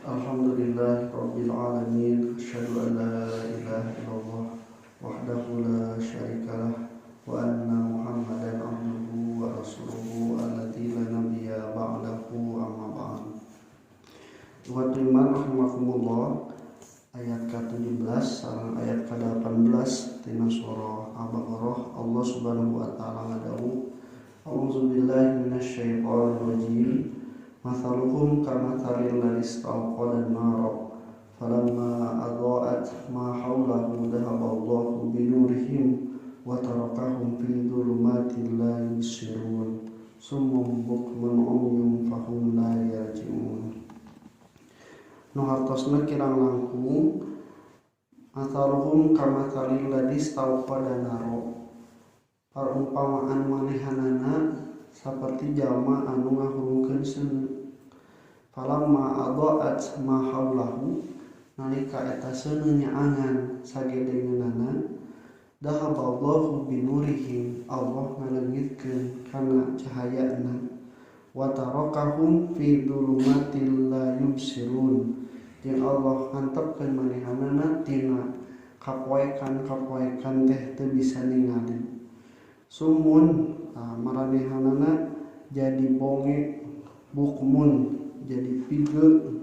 Alhamdulillah Rabbil Alamin. Asyhadu an la ilaha illallah wahdahu la syarikalah wa anna Muhammadan abduhu wa rasuluhu alladzi la nabiyya ba'dahu amma ba'd. Wa iman rahimakumullah, ayat ke-17 sareng ayat ke-18 tina surah Al-Baqarah. Allah Subhanahu wa taala ngadawu, A'udzubillahi minasyaitonir rajim. Mathaluhum kamathalil ladzi istawqada an-nar falamma adha'at ma hawlahu dhahaballahu binurihim wa tarakahum fi dhulumatin la yubsirun summun bukmun umyun fahum la yarji'un. Nu hartosna kirang langkung, mathaluhum kamathalil ladzi istawqada an-nar, parumpamaan manehanana saperti jalma anu ngahulungkeun seuneu. Falamma adha'at ma haulahu, nalika eta seuneu nyaangan sagedengeunana, dhahaballahu binurihim, Allah ngaleungitkeun kana cahayana, wa tarakahum fi dhulumatil la yubsirun, jeung Allah ngantepkeun manehanana tina kapoekan-kapoekan teh teu bisa ningali. Sumun maranehanana jadi bonge, bukmun jadi pige,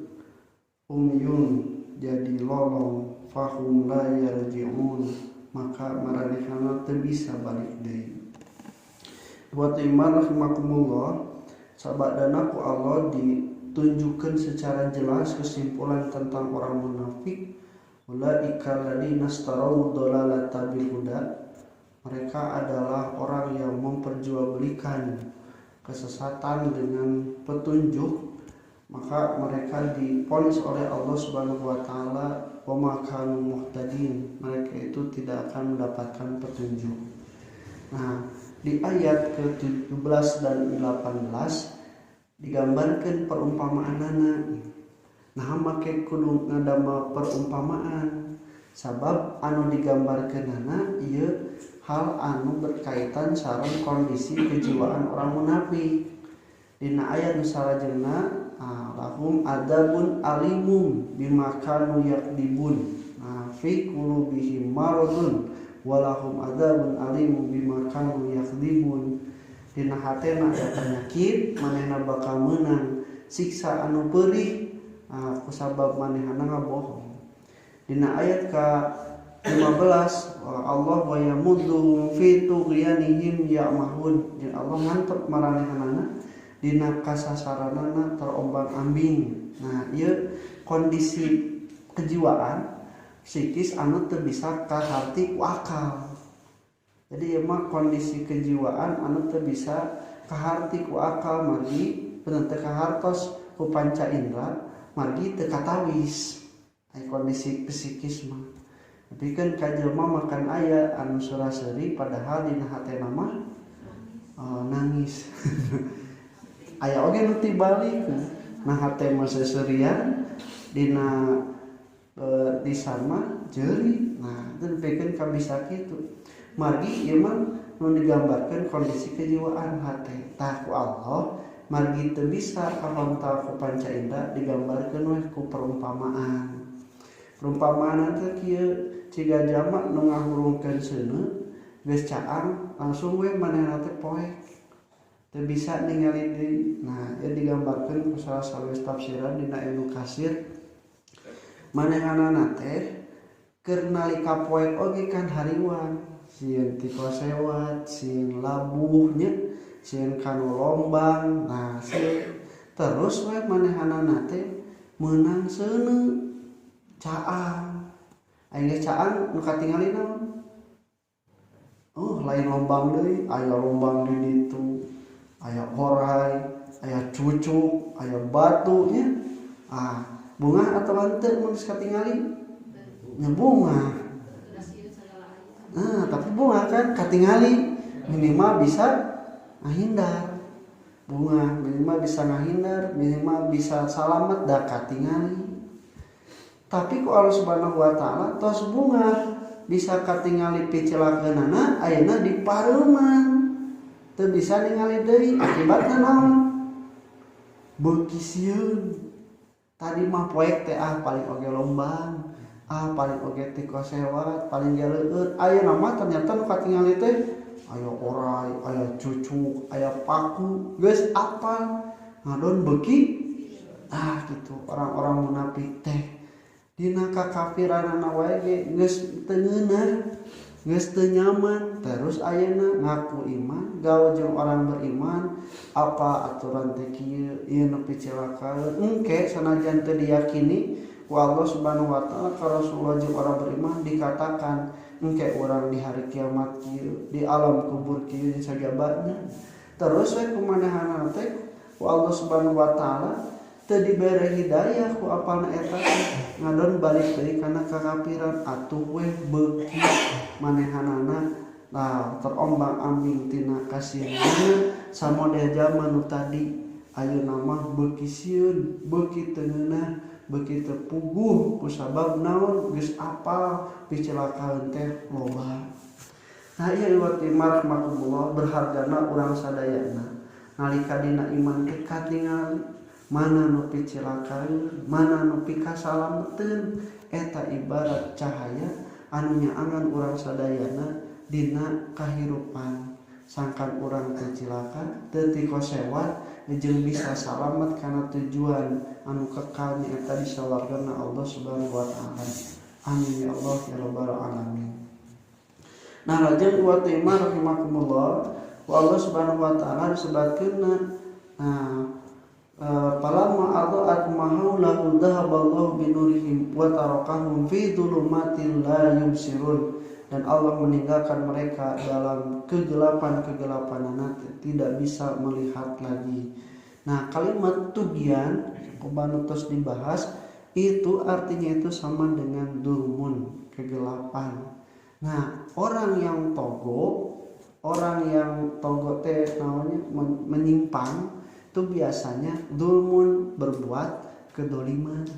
umyun jadi lolong, fahum la yarji'un, maka maranehanana teu bisa balik deui. Buat iman rahimakumullah, sabadana ku Allah ditunjukkan secara jelas kesimpulan tentang orang munafik. Ulaika alladziina ishtaraw dhalalata bil huda, mereka adalah orang yang memperjualbelikan kesesatan dengan petunjuk, maka mereka divonis oleh Allah Subhanahu wa taala wa ma kanu muhtadin, mereka itu tidak akan mendapatkan petunjuk. Nah, di ayat ke-17 dan 18 digambarkan perumpamaanana. Nah, make kudu ngadama perumpamaan sabab anu digambarkeunana ieu hal anu berkaitan sareng kondisi kejiwaan orang munafik. Dina ayat nu salajengna lahum adabun alimum bima kanu yakdibun, fi qulubihim maradun walahum adabun alimum bima kanu yakdibun. Dina hatena aya penyakit, manehna bakal meunang siksa anu peurih kusabab manehna ngabohong. Dina ayat ke-15 Allah wa yamudduhum fi tughyanihim ya'mahun, jeung Allah ngantep maranehanana dina kasasaranana terombang-ambing. Nah, ieu kondisi kejiwaan psikis anu teu bisa kaharti ku akal. Jadi ieu mah kondisi kejiwaan anu teu bisa kaharti ku akal, margi bener teu kahartos ku panca indra, margi teu katawis. Ai kondisi psikis mah. Tapi kan kajelma makan aya anu suraseri padahal dina hatena mah nangis. Aya oge nu tibalik, nah hate mah seserian dina lisan mah jeuri. Nah, teu pikeun ka bisa kitu. Margi ieu mah nu digambarkeun kondisi kejiwaan hate. Tah ku Allah margi teu bisa karontal ku panca indra digambarkeun we ku perumpamaan. Perumpamaan teh kieu ciga jalma nu ngahurungkeun seuneu geus caang langsung we manehna teh poek, teu bisa ningali deui. Nah, ieu digambarkeun ku salah sawise tafsiran dina Ibnu Katsir. Manehanana teh keur nalika poek oge kan hariwan, sieun ti kosewat, sieun labuh nya, sieun kanu lombang. Nah, terus we manehanana teh meunang seuneu caang. Aya geus caang nu katingali naon? Lain lombang deui, aya lombang di ditu, aya horai, aya cucuk, aya batu nya. Bunga atau henteu mun geus katingali? Nya bunga. Tapi bunga kan katingali minimal bisa ngahindar. Bunga minimal bisa ngahindar, minimal bisa salamet da katingali. Tapi ku Allah Subhanahu wa taala tos bunga bisa katingali picelakeunana ayeuna di pareuman. Teu bisa ningali deui akibatna naon? Beuki sieun. tadi mah poek teh paling oge lombang, paling oge ti kosewat, paling galeueut. Ayeuna mah ternyata nu katingali teh aya orai, aya cucuk, aya paku, geus apal. Ngadon beuki gitu orang-orang munafik teh dina kakafiranana wae ge geus teu ngeunah, geus teu nyaman. Terus ayeuna ngaku iman, gaul jeung orang beriman, apa aturan teh kieu, ieu nepi cilaka. Engke sanajan teu diyakini ku Allah Subhanahu wa taala ka Rasulullah jeung orang beriman dikatakan engke urang di hari kiamat kieu, di alam kubur kieu sajabana. Terus we kumanehana teh ku Allah Subhanahu wa taala teu dibere hidayah ku apalna eta ngadon balik deui kana kakafiran. Atuh we beuki manehanana terombang-ambing tina kasieunna samodel zaman nu tadi. Ayeuna mah beuki sieun, beuki teu ngeunah, beuki teu puguh kusabab naon geus apal picelakaan teh loba. Nah ieu iwati marahmatullah berhargana urang sadayana nalika dina iman teh katingali mana nu picelakaan, mana nu pikasalameteun. Eta ibarat cahaya anu nyaangan urang sadayana dina kahirupan. Sangkan urang teu cilaka, teu ti kosewat, jeung bisa salamet kana tujuan anu kekal nyaeta di sawargana Allah Subhanahu wa taala. Amin ya Allah ya rabbal alamin. Nah lajeng wa tema rahimakumullah wa Allah Subhanahu wa taala disebutkeunna falamma adaat mahaulahu dhahaballahu binurihim wa tarakahum fi dhulumatin la yubsirun. Dan Allah meninggalkan mereka dalam kegelapan-kegelapan tidak bisa melihat lagi. Nah kalimat tugian kubanutos dibahas itu artinya itu sama dengan dulmun, kegelapan. Nah orang yang togo teh namanya menyimpang itu biasanya dulmun, berbuat kedoliman.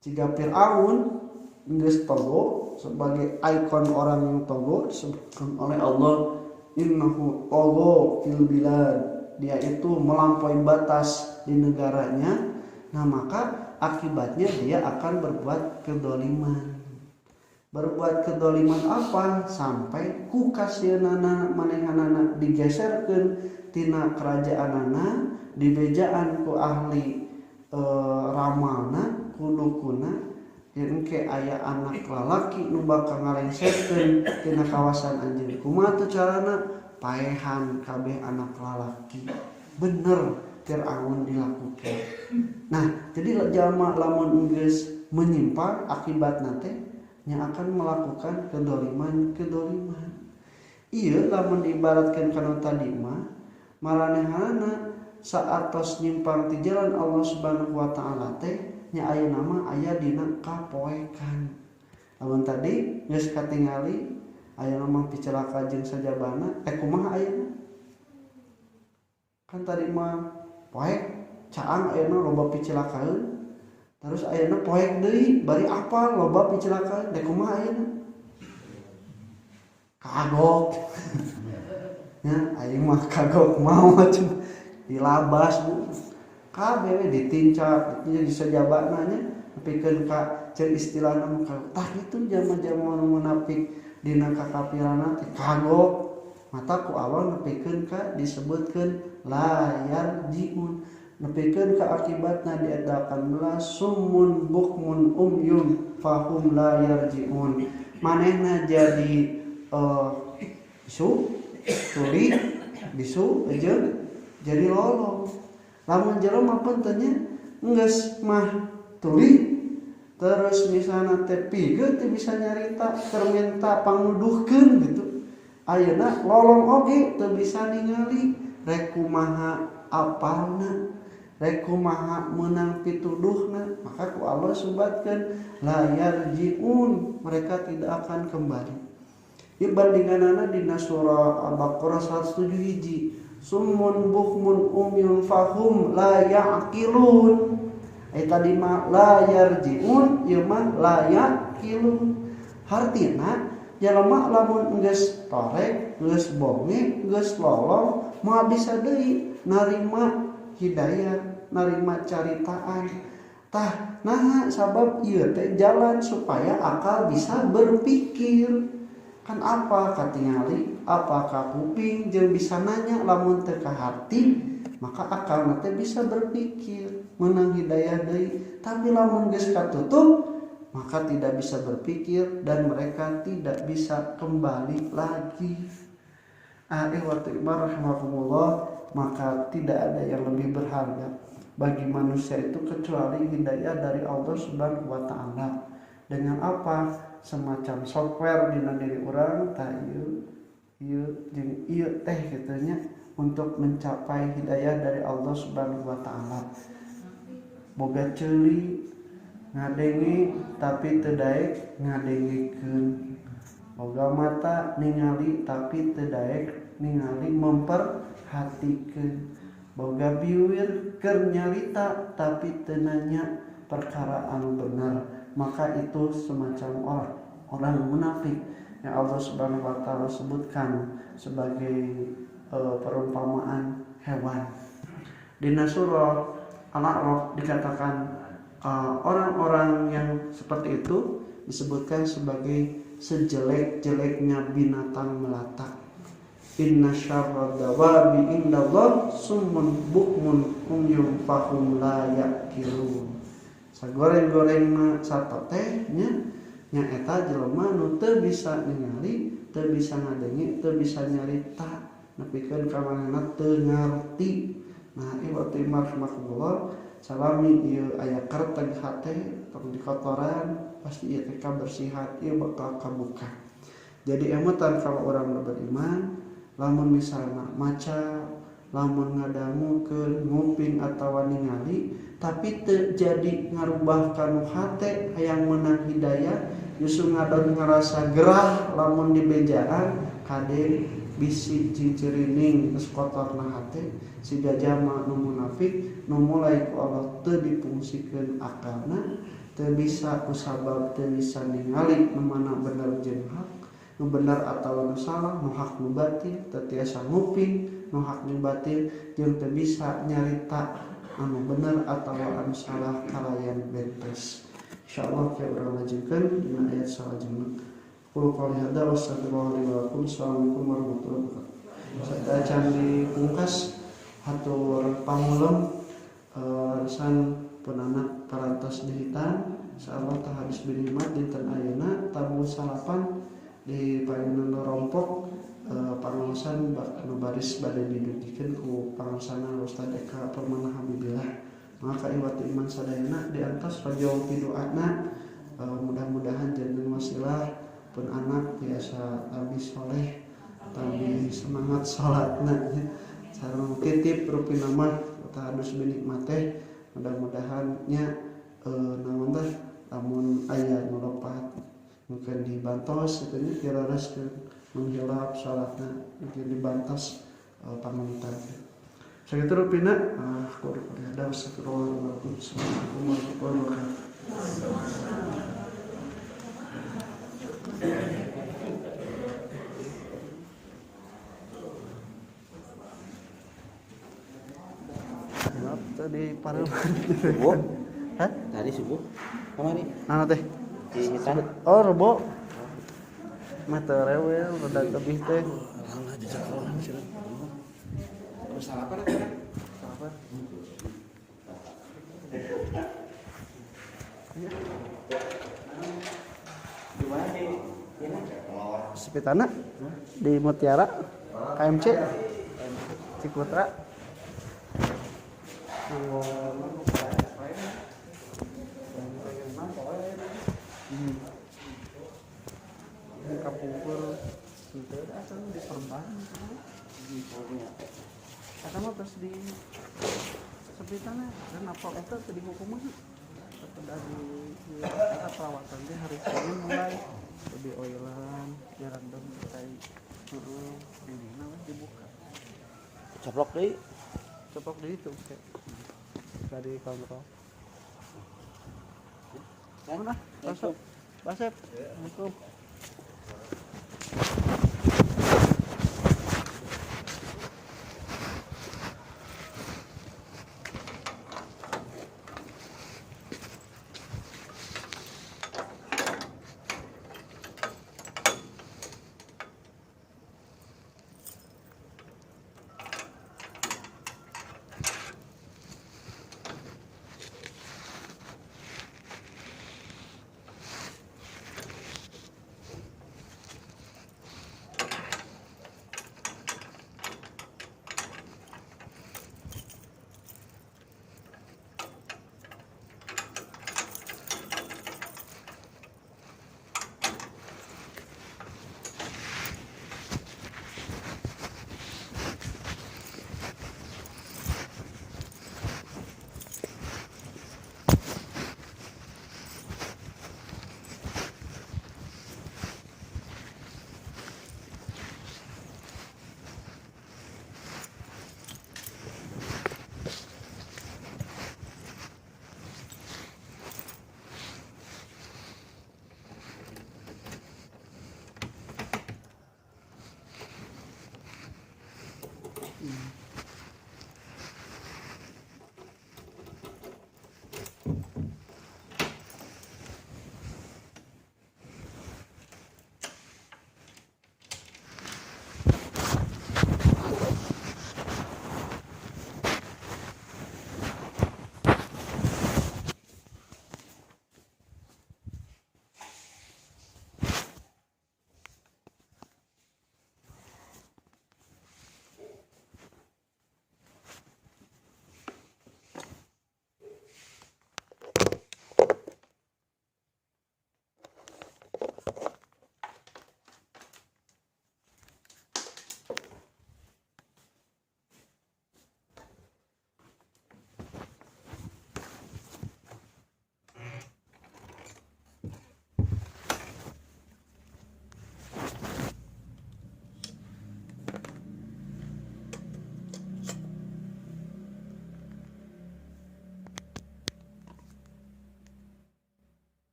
Jika Fir'aun geus togo sebagai ikon orang yang togo disebutkan oleh Allah, innahu togo fil bilad, dia itu melampaui batas di negaranya. Nah maka akibatnya dia akan berbuat kedoliman. Berbuat kedoliman apa? Sampai ku kasieunana manehanana digeserkeun tina kerajaanana, dibejaan ku ahli ramalna, ku dukuna. Engke aya anak lalaki nu bakal ngalengsetkeun tina kawasan anjeun. Kumaha teu carana? Paehan kabeh anak lalaki. Bener Fir'aun dilakukan. Nah, jadi jalma lamun geus menyimpang akibatna teh nya akan melakukan kedoliman. Ieu lamun diibaratkeun kana tadi mah maranehana saatos nyimpang ti jalan Allah Subhanahu wa taala teh nya aya nama aya dina kapoekan. Lamun tadi geus katingali aya nama picelaka jeung sajabana, kumaha ayeuna? Kan tadi mah poek caang ayeuna loba picelakaan. Terus ayeuna poek deui bari apal loba picelakaan, kumaha ayeuna? Kagok. Ya, ayeuna mah kagok mau atuh dilabas Bu. Kabeh ditincak nya disajabana nya nepikeun ka ceun istilahna mah tah itu jama-jama munafik dina kakafiranna teh kagok. Mata ku Allah nepikeun ka disebutkeun la yarjiun, nepikeun ka akibatna diedakan belas summun bukmun umyun fahum la yarjiun. Manehna jadi bisu tuli bisu jeung jadi lolong. Lamun jelema pentennya geus mah tuli terus misalna teh pikeun teu bisa nyarita keur minta panguduhkeun gitu. Ayeuna lolong oge teu bisa ningali rek kumaha apalna, rek kumaha meunang pituduhna. Maka ku Allah subatkeun la yarjiun, mereka tidak akan kembali. Ibandinganana dina surah Al-Baqarah 107 hiji. Summun bukmun umyun fahum la ya'qilun. Tadi mah la yarjiun, ieu mah la ya'qilun. Hartina jalema lamun geus torek, geus bonge, geus lolong, moal bisa deui narima hidayah, narima caritaan. Tah nah sabab ieu teh jalan supaya akal bisa berpikir. Kan apa katingali apa ka kuping jeung bisa nanya lamun teu ka hati maka akal teh bisa berpikir meunang hidayah deui. Tapi lamun geus katutup maka tidak bisa berpikir dan mereka tidak bisa kembali lagi. Waktu rahimahumullah, maka tidak ada yang lebih berharga bagi manusia itu kecuali hidayah dari Allah Subhanahu wa taala. Dengan apa? Semacam software dina diri orang tah ieu jeung ieu teh kitu nya untuk mencapai hidayah dari Allah Subhanahu wa taala. Boga ceuli ngadenge tapi teu daek ngadengikeun. Boga mata ningali tapi teu daek ningali memperhatikeun. Boga biwir keur nyarita tapi teu nanya perkara anu benar. Maka itu semacam orang munafik yang Allah Subhanahu wa taala sebutkan sebagai perumpamaan hewan. Di surah Al-A'raf dikatakan orang-orang yang seperti itu disebutkan sebagai sejelek-jeleknya binatang melata. Inna syarrad dawabi indallah summun bukmun umyun fahum la yaqilun. Sagoreng-gorengna sato teh nya eta jelema nu teu bisa ningali, teu bisa ngadenge, teu bisa nyarita, nepikeun ka manehna teu ngarti. Nah, ieu waktu rahimahullah salami ieu aya kerteg hate tong di kotoran pasti ieu teh kabersihan ieu bakal kabuka. Jadi emutan kalau orang beriman lamun misalna maca, lamun ngadangukeun, nguping atawa ningali tapi teu jadi ngarubah kanu hate hayang meunang hidayah, justru ngadon ngarasa gerah lamun dibejaan kade bisi cicirining geus kotorna hate siga jama nu munafik nu mulai ku Allah teu dipungsikeun akalna, teu bisa kusabab teu bisa ningali nu mana bener jeung hak, nu bener atawa nu salah, nu hak nu batil, teu tiasa nguping nu hak nu batil jeung teu bisa nyarita anu bener atawa anu salah kalayan bentes. Insyaallah kita urang lajengkeun dina ayat salajengna. Qul qouli hadza wa astaghfirullaha li wa lakum. Assalamualaikum warahmatullahi wabarakatuh. Sada can dipungkas hatur pangulem arisan peunana parantos dihitan insyaallah tah habis binikmat dinten ayeuna tamu salapan di paeunana rompok pangaosan nu baris bade didugikeun ku pangaosana Ustaz Eka Permana Habibillah. Maka iwatu iman sadayana diantos rajau pidoana mudah-mudahan janten wasilah pun anak biasa tabi soleh, tabi semangat salatna sareng titip rupina mah tahadus binikmat teh mudah-mudahan nya naon teh lamun aya nu lopat mungkin dibantos kitu nya dirareskeun menghilap salatna mungkin dibantos pamantan. Sakitu rupina qul ada astagfirullahaladzim. Assalamualaikum warahmatullahi wabarakatuh. Tadi pareman Subuh? Hah? Tadi subuh? Kamari? Mana teh? Di hitan? Oh, rebo. Mata rewel, rada lebih teh. Alhamdulillah jejak orang sih. Terus sarapan apa? Sarapan. Di mana di? Sepitana di Mutiara KMC Ciputra. Kapungkur itu asal di Perban kata mah pas di sepitana dan apal itu di hukuman sudah di kata perawatan dia hari Senin mulai lebih oilan jarang dong kayak ini nama dibuka Coplok di itu kayak dari kontrol mana Basep Assalamualaikum.